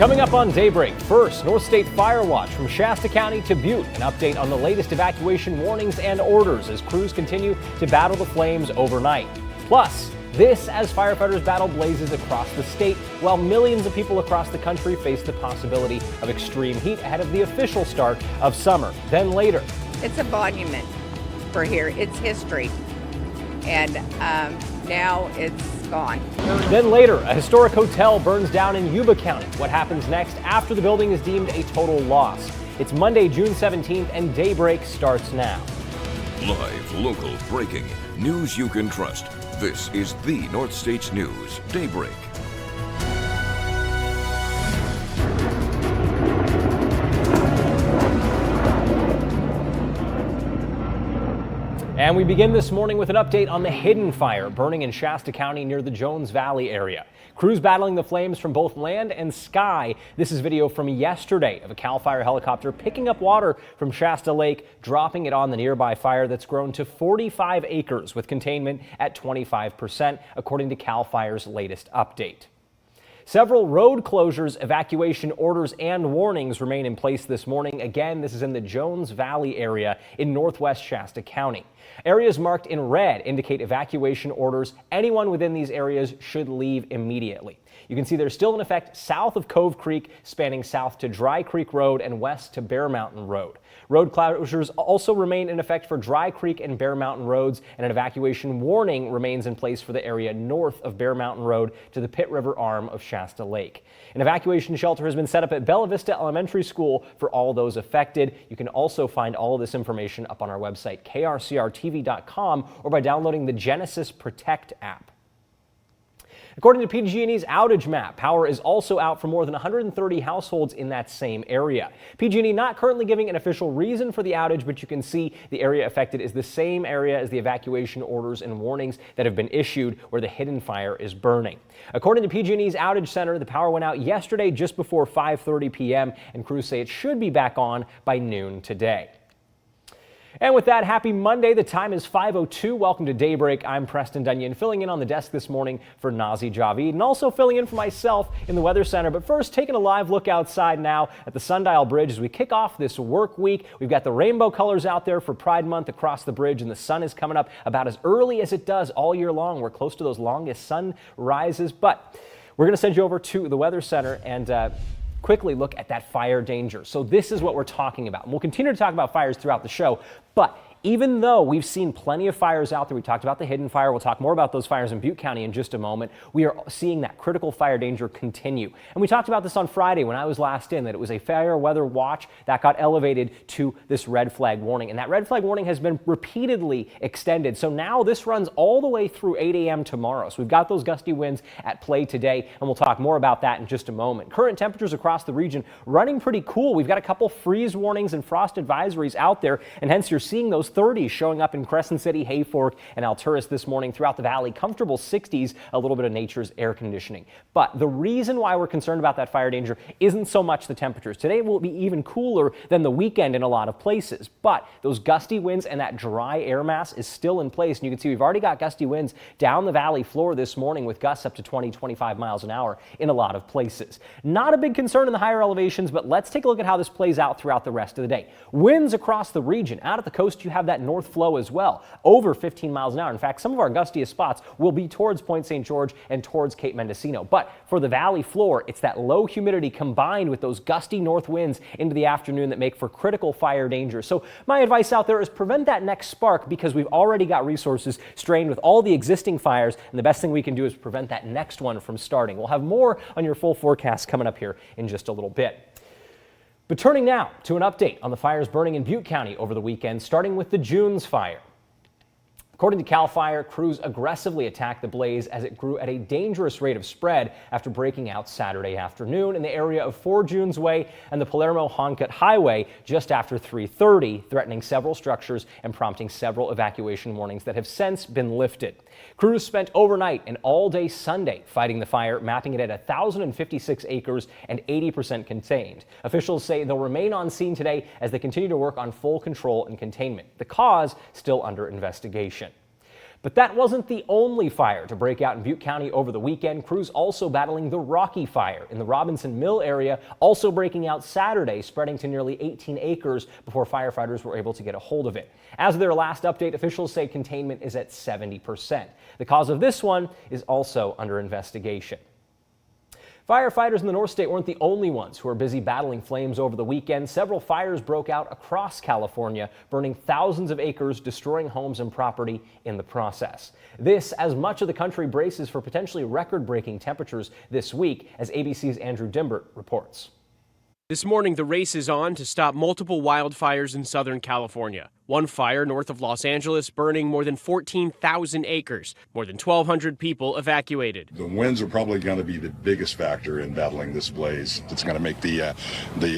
Coming up on Daybreak, first, Northstate Fire Watch from Shasta County to Butte. An update on the latest evacuation warnings and orders as crews continue to battle the flames overnight. Plus, this as firefighters battle blazes across the state, while millions of people across the country face the possibility of extreme heat ahead of the official start of summer. Then later, it's a monument for here. It's history. And now it's gone. Then later, a historic hotel burns down in Yuba County. What happens next after the building is deemed a total loss? It's Monday, June 17th, and Daybreak starts now. Live, local, breaking, news you can trust. This is the North State's News, Daybreak. And we begin this morning with an update on the hidden fire burning in Shasta County near the Jones Valley area. Crews battling the flames from both land and sky. This is video from yesterday of a CAL FIRE helicopter picking up water from Shasta Lake, dropping it on the nearby fire that's grown to 45 acres with containment at 25%, according to CAL FIRE's latest update. Several road closures, evacuation orders, and warnings remain in place this morning. Again, this is in the Jones Valley area in northwest Shasta County. Areas marked in red indicate evacuation orders. Anyone within these areas should leave immediately. You can see they're still in effect south of Cove Creek, spanning south to Dry Creek Road and west to Bear Mountain Road. Road closures also remain in effect for Dry Creek and Bear Mountain Roads, and an evacuation warning remains in place for the area north of Bear Mountain Road to the Pitt River arm of Shasta Lake. An evacuation shelter has been set up at Bella Vista Elementary School for all those affected. You can also find all of this information up on our website, krcrtv.com, or by downloading the Genesis Protect app. According to PG&E's outage map, power is also out for more than 130 households in that same area. PG&E not currently giving an official reason for the outage, but you can see the area affected is the same area as the evacuation orders and warnings that have been issued where the hidden fire is burning. According to PG&E's outage center, the power went out yesterday just before 5:30 p.m. and crews say it should be back on by noon today. And with that, happy Monday. The time is 5:02. Welcome to Daybreak. I'm Preston Dunyan, filling in on the desk this morning for Nazi Javid and also filling in for myself in the Weather Center. But first, taking a live look outside now at the Sundial Bridge as we kick off this work week. We've got the rainbow colors out there for Pride Month across the bridge, and the sun is coming up about as early as it does all year long. We're close to those longest sunrises, but we're going to send you over to the Weather Center and quickly look at that fire danger. So this is what we're talking about. And we'll continue to talk about fires throughout the show, but even though we've seen plenty of fires out there, we talked about the hidden fire, we'll talk more about those fires in Butte County in just a moment, we are seeing that critical fire danger continue. And we talked about this on Friday when I was last in, that it was a fire weather watch that got elevated to this red flag warning. And that red flag warning has been repeatedly extended. So now this runs all the way through 8 a.m. tomorrow. So we've got those gusty winds at play today, and we'll talk more about that in just a moment. Current temperatures across the region running pretty cool. We've got a couple freeze warnings and frost advisories out there, and hence you're seeing those 30s showing up in Crescent City, Hayfork, and Alturas this morning throughout the valley. Comfortable 60s, a little bit of nature's air conditioning. But the reason why we're concerned about that fire danger isn't so much the temperatures. Today will be even cooler than the weekend in a lot of places, but those gusty winds and that dry air mass is still in place. And you can see we've already got gusty winds down the valley floor this morning with gusts up to 20-25 miles an hour in a lot of places. Not a big concern in the higher elevations, but let's take a look at how this plays out throughout the rest of the day. Winds across the region. Out at the coast, you have that north flow as well, over 15 miles an hour. In fact, some of our gustiest spots will be towards Point St. George and towards Cape Mendocino. But for the valley floor, it's that low humidity combined with those gusty north winds into the afternoon that make for critical fire danger. So my advice out there is prevent that next spark, because we've already got resources strained with all the existing fires, and the best thing we can do is prevent that next one from starting. We'll have more on your full forecast coming up here in just a little bit. But turning now to an update on the fires burning in Butte County over the weekend, starting with the Junes fire. According to CAL FIRE, crews aggressively attacked the blaze as it grew at a dangerous rate of spread after breaking out Saturday afternoon in the area of 4 Junes Way and the Palermo-Honcut Highway just after 3:30, threatening several structures and prompting several evacuation warnings that have since been lifted. Crews spent overnight and all day Sunday fighting the fire, mapping it at 1,056 acres and 80% contained. Officials say they'll remain on scene today as they continue to work on full control and containment. The cause still under investigation. But that wasn't the only fire to break out in Butte County over the weekend. Crews also battling the Rocky Fire in the Robinson Mill area, also breaking out Saturday, spreading to nearly 18 acres before firefighters were able to get a hold of it. As of their last update, officials say containment is at 70%. The cause of this one is also under investigation. Firefighters in the Northstate weren't the only ones who were busy battling flames over the weekend. Several fires broke out across California, burning thousands of acres, destroying homes and property in the process. This, as much of the country braces for potentially record-breaking temperatures this week, as ABC's Andrew Dimbert reports. This morning, the race is on to stop multiple wildfires in Southern California. One fire north of Los Angeles burning more than 14,000 acres. More than 1,200 people evacuated. The winds are probably going to be the biggest factor in battling this blaze. It's going to make the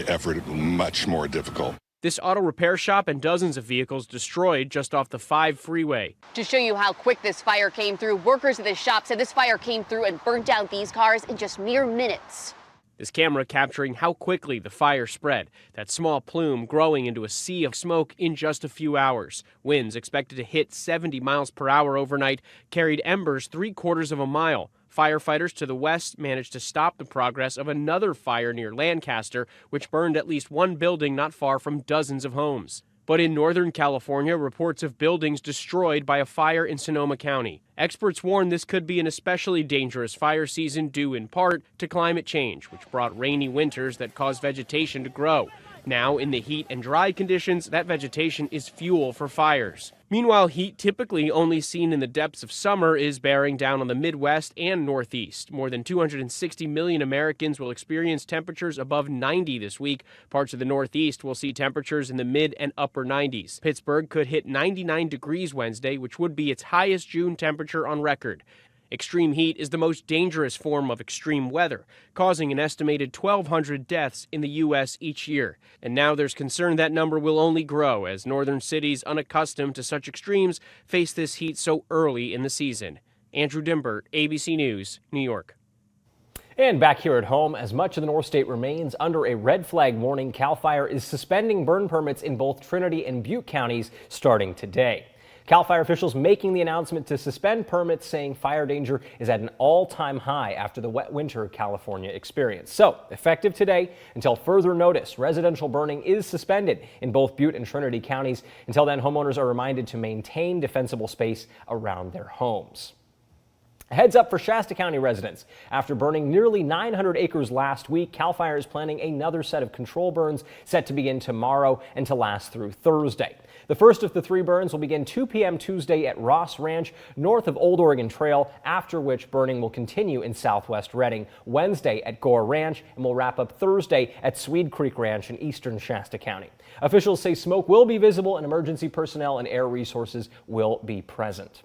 effort much more difficult. This auto repair shop and dozens of vehicles destroyed just off the 5 freeway. To show you how quick this fire came through, workers at this shop said this fire came through and burnt out these cars in just mere minutes. This camera capturing how quickly the fire spread, that small plume growing into a sea of smoke in just a few hours. Winds expected to hit 70 miles per hour overnight carried embers 3/4 of a mile. Firefighters to the west managed to stop the progress of another fire near Lancaster, which burned at least one building not far from dozens of homes. But in Northern California, reports of buildings destroyed by a fire in Sonoma County. Experts warn this could be an especially dangerous fire season due in part to climate change, which brought rainy winters that caused vegetation to grow. Now, in the heat and dry conditions, that vegetation is fuel for fires. Meanwhile, heat typically only seen in the depths of summer is bearing down on the Midwest and Northeast. More than 260 million Americans will experience temperatures above 90 this week. Parts of the Northeast will see temperatures in the mid and upper 90s. Pittsburgh could hit 99 degrees Wednesday, which would be its highest June temperature on record. Extreme heat is the most dangerous form of extreme weather, causing an estimated 1,200 deaths in the U.S. each year. And now there's concern that number will only grow as northern cities unaccustomed to such extremes face this heat so early in the season. Andrew Dimbert, ABC News, New York. And back here at home, as much of the Northstate remains under a red flag warning, CAL FIRE is suspending burn permits in both Trinity and Butte counties starting today. CAL FIRE officials making the announcement to suspend permits, saying fire danger is at an all-time high after the wet winter California experienced. So, effective today until further notice, residential burning is suspended in both Butte and Trinity counties. Until then, homeowners are reminded to maintain defensible space around their homes. A heads up for Shasta County residents. After burning nearly 900 acres last week, CAL FIRE is planning another set of control burns set to begin tomorrow and to last through Thursday. The first of the 3 burns will begin 2 p.m. Tuesday at Ross Ranch, north of Old Oregon Trail, after which burning will continue in southwest Redding, Wednesday at Gore Ranch, and will wrap up Thursday at Swede Creek Ranch in eastern Shasta County. Officials say smoke will be visible and emergency personnel and air resources will be present.